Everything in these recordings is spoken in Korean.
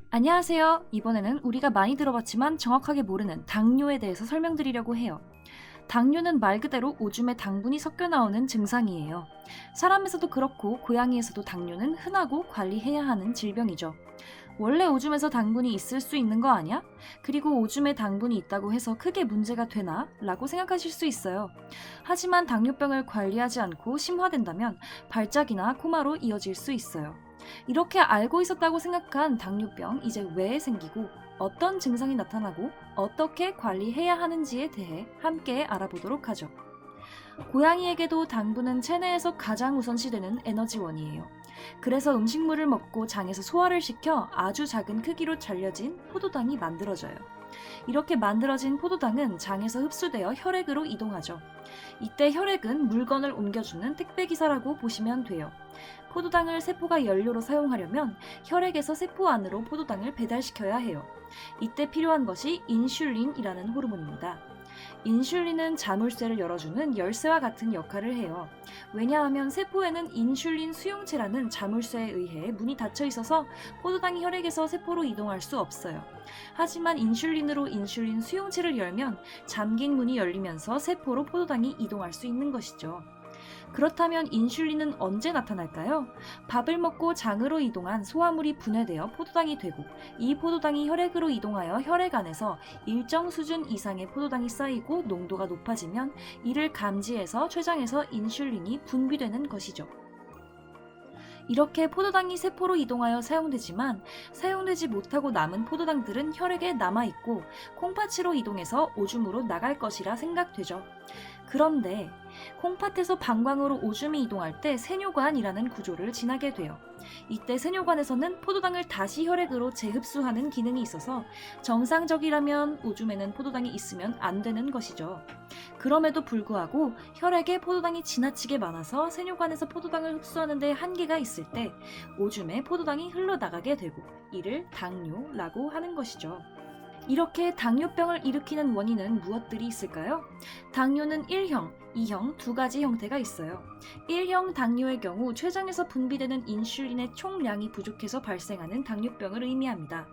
안녕하세요. 이번에는 우리가 많이 들어봤지만 정확하게 모르는 당뇨에 대해서 설명드리려고 해요. 당뇨는 말 그대로 오줌에 당분이 섞여 나오는 증상이에요. 사람에서도 그렇고 고양이에서도 당뇨는 흔하고 관리해야 하는 질병이죠. 원래 오줌에서 당분이 있을 수 있는 거 아니야? 그리고 오줌에 당분이 있다고 해서 크게 문제가 되나? 라고 생각하실 수 있어요. 하지만 당뇨병을 관리하지 않고 심화된다면 발작이나 코마로 이어질 수 있어요. 이렇게 알고 있었다고 생각한 당뇨병 이제 왜 생기고 어떤 증상이 나타나고 어떻게 관리해야 하는지에 대해 함께 알아보도록 하죠. 고양이에게도 당분은 체내에서 가장 우선시되는 에너지원이에요. 그래서 음식물을 먹고 장에서 소화를 시켜 아주 작은 크기로 잘려진 포도당이 만들어져요. 이렇게 만들어진 포도당은 장에서 흡수되어 혈액으로 이동하죠. 이때 혈액은 물건을 옮겨주는 택배기사라고 보시면 돼요. 포도당을 세포가 연료로 사용하려면 혈액에서 세포 안으로 포도당을 배달시켜야 해요. 이때 필요한 것이 인슐린이라는 호르몬입니다. 인슐린은 자물쇠를 열어주는 열쇠와 같은 역할을 해요. 왜냐하면 세포에는 인슐린 수용체라는 자물쇠에 의해 문이 닫혀 있어서 포도당이 혈액에서 세포로 이동할 수 없어요. 하지만 인슐린으로 인슐린 수용체를 열면 잠긴 문이 열리면서 세포로 포도당이 이동할 수 있는 것이죠. 그렇다면 인슐린은 언제 나타날까요? 밥을 먹고 장으로 이동한 소화물이 분해되어 포도당이 되고 이 포도당이 혈액으로 이동하여 혈액 안에서 일정 수준 이상의 포도당이 쌓이고 농도가 높아지면 이를 감지해서 췌장에서 인슐린이 분비되는 것이죠. 이렇게 포도당이 세포로 이동하여 사용되지만 사용되지 못하고 남은 포도당들은 혈액에 남아있고 콩팥으로 이동해서 오줌으로 나갈 것이라 생각되죠. 그런데 콩팥에서 방광으로 오줌이 이동할 때 세뇨관이라는 구조를 지나게 돼요. 이때 세뇨관에서는 포도당을 다시 혈액으로 재흡수하는 기능이 있어서 정상적이라면 오줌에는 포도당이 있으면 안 되는 것이죠. 그럼에도 불구하고 혈액에 포도당이 지나치게 많아서 세뇨관에서 포도당을 흡수하는 데 한계가 있을 때 오줌에 포도당이 흘러나가게 되고 이를 당뇨라고 하는 것이죠. 이렇게 당뇨병을 일으키는 원인은 무엇들이 있을까요? 당뇨는 1형, 2형 두 가지 형태가 있어요. 1형 당뇨의 경우 췌장에서 분비되는 인슐린의 총량이 부족해서 발생하는 당뇨병을 의미합니다.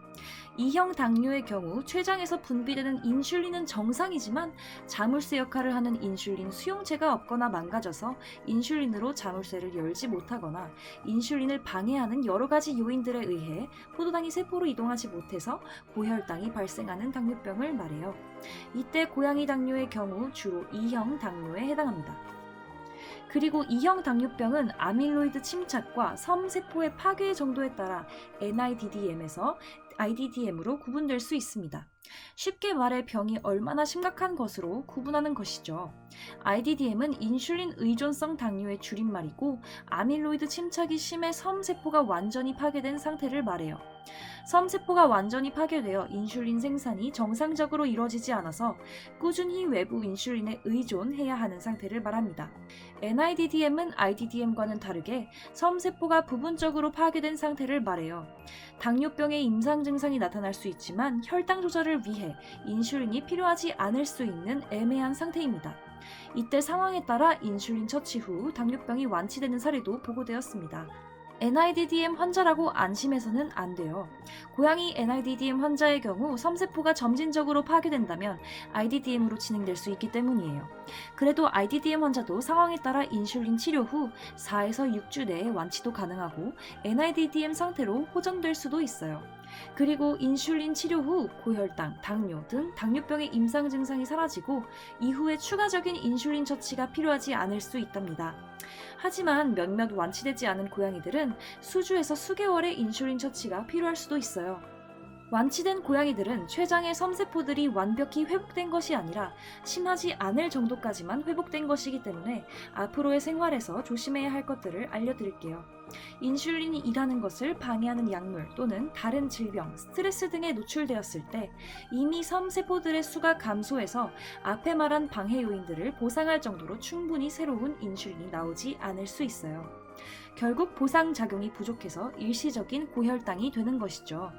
2형 당뇨의 경우 췌장에서 분비되는 인슐린은 정상이지만 자물쇠 역할을 하는 인슐린 수용체가 없거나 망가져서 인슐린으로 자물쇠를 열지 못하거나 인슐린을 방해하는 여러 가지 요인들에 의해 포도당이 세포로 이동하지 못해서 고혈당이 발생하는 당뇨병을 말해요. 이때 고양이 당뇨의 경우 주로 2형 당뇨에 해당합니다. 그리고 2형 당뇨병은 아밀로이드 침착과 섬세포의 파괴 정도에 따라 NIDDM에서 IDDM으로 구분될 수 있습니다. 쉽게 말해 병이 얼마나 심각한 것으로 구분하는 것이죠. IDDM은 인슐린 의존성 당뇨의 줄임말이고 아밀로이드 침착이 심해 섬세포가 완전히 파괴된 상태를 말해요. 섬세포가 완전히 파괴되어 인슐린 생산이 정상적으로 이루어지지 않아서 꾸준히 외부 인슐린에 의존해야 하는 상태를 말합니다. NIDDM은 IDDM과는 다르게 섬세포가 부분적으로 파괴된 상태를 말해요. 당뇨병의 임상 증상이 나타날 수 있지만 혈당 조절을 위해 인슐린이 필요하지 않을 수 있는 애매한 상태입니다. 이때 상황에 따라 인슐린 처치 후 당뇨병이 완치되는 사례도 보고되었습니다. NIDDM 환자라고 안심해서는 안 돼요. 고양이 NIDDM 환자의 경우 섬세포가 점진적으로 파괴된다면 IDDM으로 진행될 수 있기 때문이에요. 그래도 IDDM 환자도 상황에 따라 인슐린 치료 후 4에서 6주 내에 완치도 가능하고 NIDDM 상태로 호전될 수도 있어요. 그리고 인슐린 치료 후 고혈당, 당뇨 등 당뇨병의 임상 증상이 사라지고 이후에 추가적인 인슐린 처치가 필요하지 않을 수 있답니다. 하지만 몇몇 완치되지 않은 고양이들은 수주에서 수개월의 인슐린 처치가 필요할 수도 있어요. 완치된 고양이들은 췌장의 섬세포들이 완벽히 회복된 것이 아니라 심하지 않을 정도까지만 회복된 것이기 때문에 앞으로의 생활에서 조심해야 할 것들을 알려드릴게요. 인슐린이 일하는 것을 방해하는 약물 또는 다른 질병, 스트레스 등에 노출되었을 때 이미 섬세포들의 수가 감소해서 앞에 말한 방해 요인들을 보상할 정도로 충분히 새로운 인슐린이 나오지 않을 수 있어요. 결국 보상 작용이 부족해서 일시적인 고혈당이 되는 것이죠.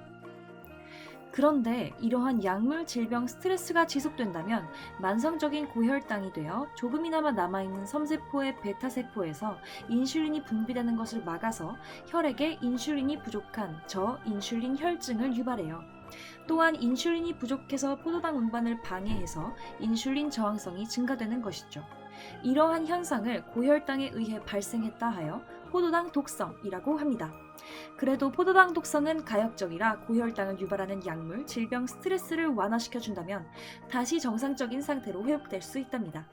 그런데 이러한 약물 질병 스트레스가 지속된다면 만성적인 고혈당이 되어 조금이나마 남아있는 섬세포의 베타세포에서 인슐린이 분비되는 것을 막아서 혈액에 인슐린이 부족한 저인슐린 혈증을 유발해요. 또한 인슐린이 부족해서 포도당 운반을 방해해서 인슐린 저항성이 증가되는 것이죠. 이러한 현상을 고혈당에 의해 발생했다 하여 포도당 독성이라고 합니다. 그래도 포도당 독성은 가역적이라 고혈당을 유발하는 약물, 질병, 스트레스를 완화시켜준다면 다시 정상적인 상태로 회복될 수 있답니다.